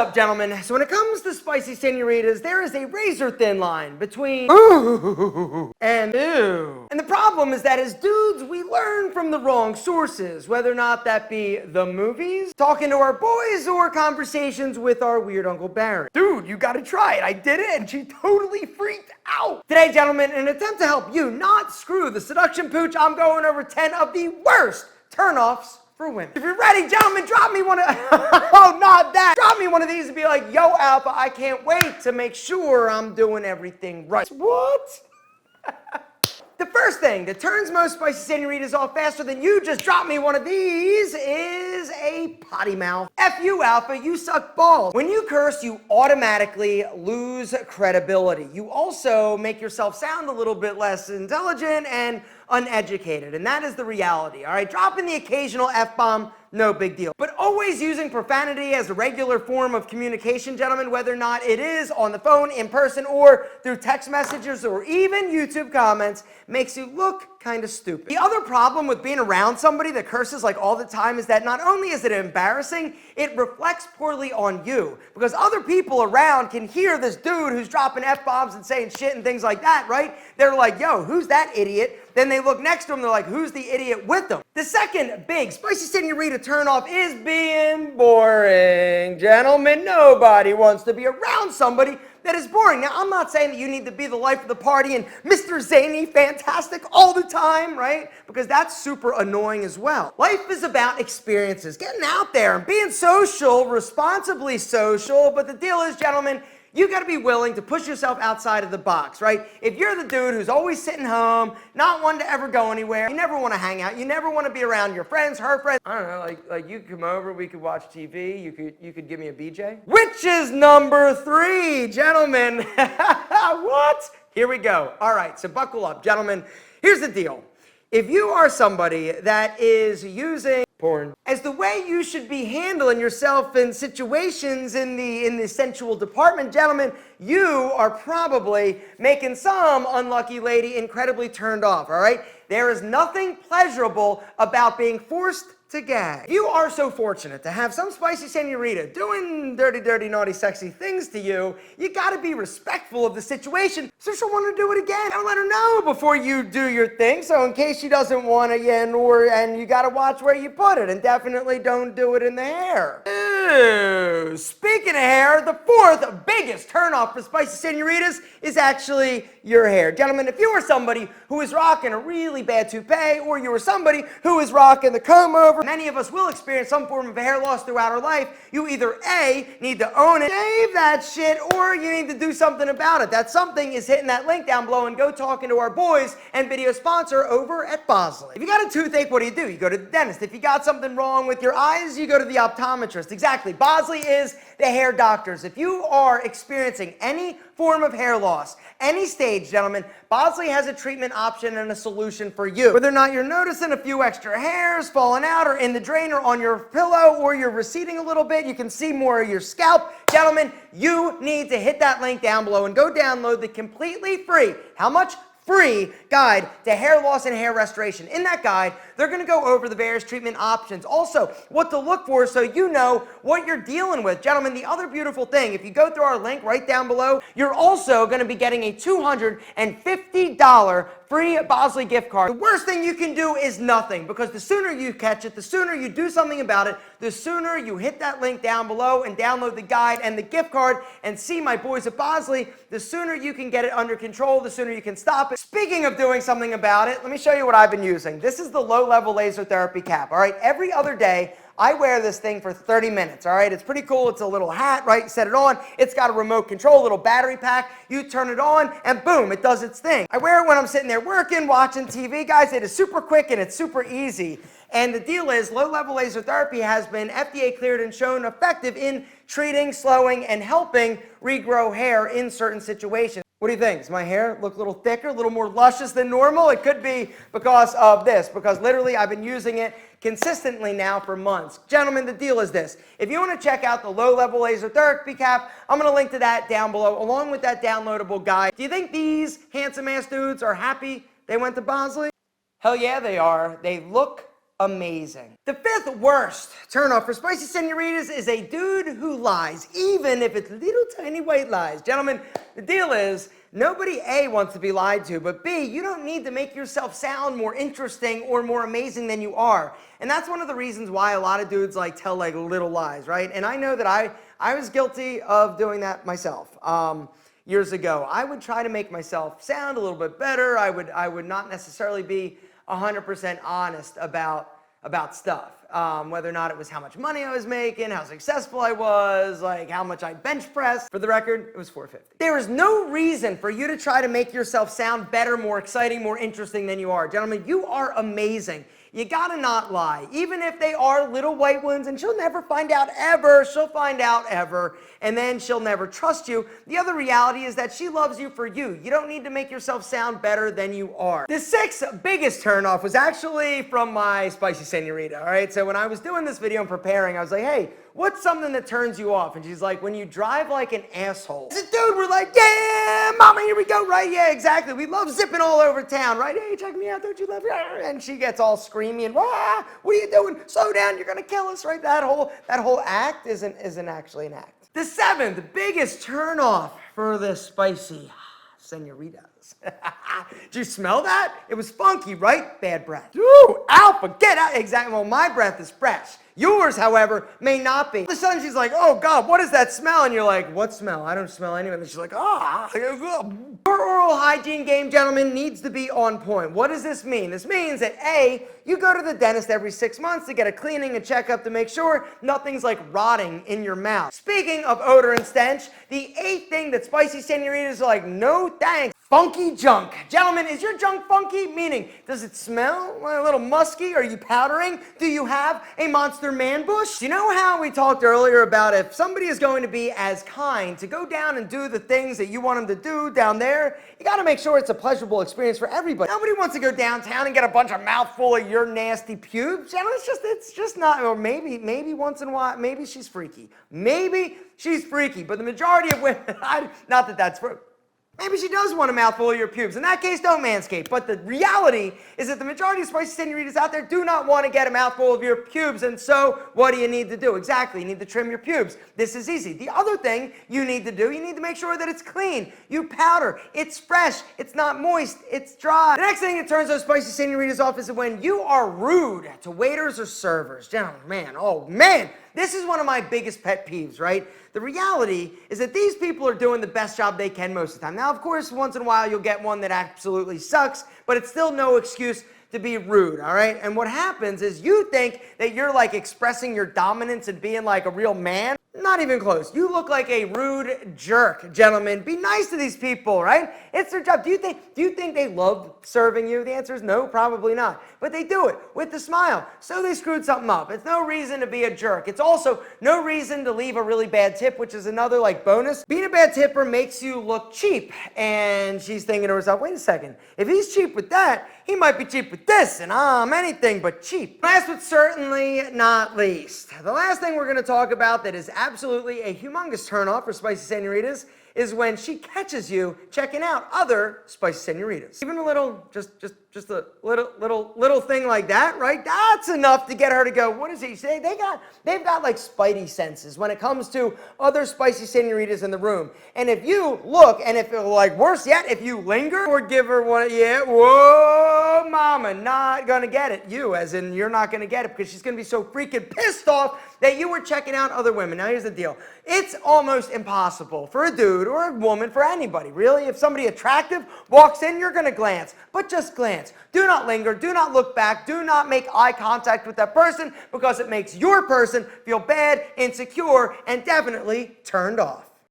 up, gentlemen? So when it comes to spicy senoritas, there is a razor-thin line between ooh and ew. And the problem is that as dudes, we learn from the wrong sources, whether or not that be the movies, talking to our boys, or conversations with our weird Uncle Barry. Dude, you gotta try it. I did it, and she totally freaked out. Today, gentlemen, in an attempt to help you not screw the seduction pooch, I'm going over 10 of the worst turnoffs for women. If you're ready, gentlemen, drop me one of oh, not that. Drop me one of these and be like, yo, Alpha, I can't wait to make sure I'm doing everything right. What? The first thing that turns most spicy senoritas off faster than you just drop me one of these is a potty mouth. F you, Alpha, you suck balls. When you curse, you automatically lose credibility. You also make yourself sound a little bit less intelligent and uneducated, and that is the reality, all right? Dropping the occasional F-bomb, no big deal. But always using profanity as a regular form of communication, gentlemen, whether or not it is on the phone, in person, or through text messages, or even YouTube comments, makes you look kind of stupid. The other problem with being around somebody that curses like all the time is that not only is it embarrassing, it reflects poorly on you, because other people around can hear this dude who's dropping F-bombs and saying shit and things like that, right? They're like, yo, who's that idiot? Then they look next to him, they're like, who's the idiot with them? The second big spicy senorita turnoff is being boring. Gentlemen, nobody wants to be around somebody that is boring. Now, I'm not saying that you need to be the life of the party and Mr. Zany, fantastic all the time, right? Because that's super annoying as well. Life is about experiences, getting out there and being social, responsibly social. But the deal is, gentlemen, you got to be willing to push yourself outside of the box, right? If you're the dude who's always sitting home, not one to ever go anywhere, you never want to hang out, you never want to be around your friends, her friends. I don't know, like you could come over, we could watch TV, you could give me a BJ. Which is number 3, gentlemen. What? Here we go. All right, so buckle up, gentlemen. Here's the deal. If you are somebody that is using porn as the way you should be handling yourself in situations in the sensual department, gentlemen, you are probably making some unlucky lady incredibly turned off, all right? There is nothing pleasurable about being forced to gag. If you are so fortunate to have some spicy senorita doing dirty, dirty, naughty, sexy things to you, you gotta be respectful of the situation so she'll want to do it again. Don't let her know before you do your thing, so in case she doesn't want it again, and you gotta watch where you put it, and definitely don't do it in the hair. Ew. Speaking of hair, the fourth biggest turnoff for spicy senoritas is actually your hair. Gentlemen, if you are somebody who is rocking a really bad toupee, or you are somebody who is rocking the comb over, many of us will experience some form of hair loss throughout our life. You either A, need to own it, shave that shit, or you need to do something about it. That something is hitting that link down below and go talking to our boys and video sponsor over at Bosley. If you got a toothache, what do? You go to the dentist. If you got something wrong with your eyes, you go to the optometrist. Exactly. Bosley is the hair doctors. If you are experiencing any form of hair loss, any stage, gentlemen, Bosley has a treatment option and a solution for you. Whether or not you're noticing a few extra hairs falling out or in the drain or on your pillow, or you're receding a little bit, you can see more of your scalp, gentlemen, you need to hit that link down below and go download the completely free, how much? Free guide to hair loss and hair restoration. In that guide, they're going to go over the various treatment options. Also, what to look for so you know what you're dealing with. Gentlemen, the other beautiful thing, if you go through our link right down below, you're also going to be getting a $250 free Bosley gift card. The worst thing you can do is nothing, because the sooner you catch it, the sooner you do something about it, the sooner you hit that link down below and download the guide and the gift card and see my boys at Bosley, the sooner you can get it under control, the sooner you can stop it. Speaking of doing something about it, let me show you what I've been using. This is the low-level laser therapy cap, all right? Every other day, I wear this thing for 30 minutes, all right? It's pretty cool. It's a little hat, right? You set it on. It's got a remote control, a little battery pack. You turn it on, and boom, it does its thing. I wear it when I'm sitting there working, watching TV. Guys, it is super quick, and it's super easy. And the deal is, low-level laser therapy has been FDA cleared and shown effective in treating, slowing, and helping regrow hair in certain situations. What do you think? Does my hair look a little thicker, a little more luscious than normal? It could be because of this, because literally I've been using it consistently now for months. Gentlemen, the deal is this. If you want to check out the low-level laser therapy cap, I'm going to link to that down below, along with that downloadable guide. Do you think these handsome-ass dudes are happy they went to Bosley? Hell yeah, they are. They look amazing. The fifth worst turnoff for spicy senoritas is a dude who lies, even if it's little tiny white lies. Gentlemen, the deal is, nobody A, wants to be lied to, but B, you don't need to make yourself sound more interesting or more amazing than you are. And that's one of the reasons why a lot of dudes like tell like little lies, right? And I know that I was guilty of doing that myself. Years ago, I would try to make myself sound a little bit better. I would not necessarily be 100% honest about stuff. Whether or not it was how much money I was making, how successful I was, like how much I bench pressed. For the record, it was 450. There is no reason for you to try to make yourself sound better, more exciting, more interesting than you are. Gentlemen, you are amazing. You gotta not lie, even if they are little white ones, and she'll never find out ever. She'll find out ever, and then she'll never trust you. The other reality is that she loves you for you. You don't need to make yourself sound better than you are. The sixth biggest turnoff was actually from my spicy senorita, all right? So when I was doing this video and preparing, I was like, hey, what's something that turns you off? And she's like, when you drive like an asshole. I said, dude, we're like, yeah, mama, here we go, right? Yeah, exactly. We love zipping all over town, right? Hey, check me out, don't you love it? And she gets all screamy and, what are you doing? Slow down, you're gonna kill us, right? That whole act isn't actually an act. The seventh biggest turnoff for the spicy senoritas. Did you smell that? It was funky, right? Bad breath. Ooh, Alpha, get out. Exactly. Well, my breath is fresh. Yours, however, may not be. All of a sudden, she's like, oh, God, what is that smell? And you're like, what smell? I don't smell anything. And she's like, ah. Your oral hygiene game, gentlemen, needs to be on point. What does this mean? This means that, A, you go to the dentist every 6 months to get a cleaning and checkup to make sure nothing's like rotting in your mouth. Speaking of odor and stench, the eighth thing that spicy senoritas are like, no thanks. Funky junk. Gentlemen, is your junk funky? Meaning, does it smell a little musky? Are you powdering? Do you have a monster man bush? You know how we talked earlier about if somebody is going to be as kind to go down and do the things that you want them to do down there, you got to make sure it's a pleasurable experience for everybody. Nobody wants to go downtown and get a bunch of mouthful of your nasty pubes. Gentlemen, it's just not, or maybe once in a while, maybe she's freaky. Maybe she's freaky, but the majority of women, not that that's true. Maybe she does want a mouthful of your pubes. In that case, don't manscape. But the reality is that the majority of spicy senoritas out there do not want to get a mouthful of your pubes. And so, what do you need to do? Exactly, you need to trim your pubes. This is easy. The other thing you need to do, you need to make sure that it's clean. You powder. It's fresh. It's not moist. It's dry. The next thing that turns those spicy senoritas off is when you are rude to waiters or servers. Gentlemen, man, oh man. This is one of my biggest pet peeves, right? The reality is that these people are doing the best job they can most of the time. Now, of course, once in a while you'll get one that absolutely sucks, but it's still no excuse to be rude, all right? And what happens is you think that you're like expressing your dominance and being like a real man. Not even close. You look like a rude jerk, gentlemen. Be nice to these people, right? It's their job. Do you think they love serving you? The answer is no, probably not. But they do it with a smile. So they screwed something up. It's no reason to be a jerk. It's also no reason to leave a really bad tip, which is another like bonus. Being a bad tipper makes you look cheap. And she's thinking to herself, wait a second. If he's cheap with that, he might be cheap with this. And I'm anything but cheap. Last but certainly not least, the last thing we're going to talk about that is absolutely a humongous turnoff for spicy senoritas is when she catches you checking out other spicy senoritas. Even a little, just a little thing like that, right? That's enough to get her to go, what does he say? They've got like spidey senses when it comes to other spicy senoritas in the room. And if you look, and if like worse yet, if you linger or give her one, yeah, whoa, mama, not gonna get it. You, as in you're not gonna get it because she's gonna be so freaking pissed off that you were checking out other women. Now here's the deal. It's almost impossible for a dude or a woman, for anybody, really. If somebody attractive walks in, you're gonna glance, but just glance. Do not linger, do not look back, do not make eye contact with that person because it makes your person feel bad, insecure, and definitely turned off.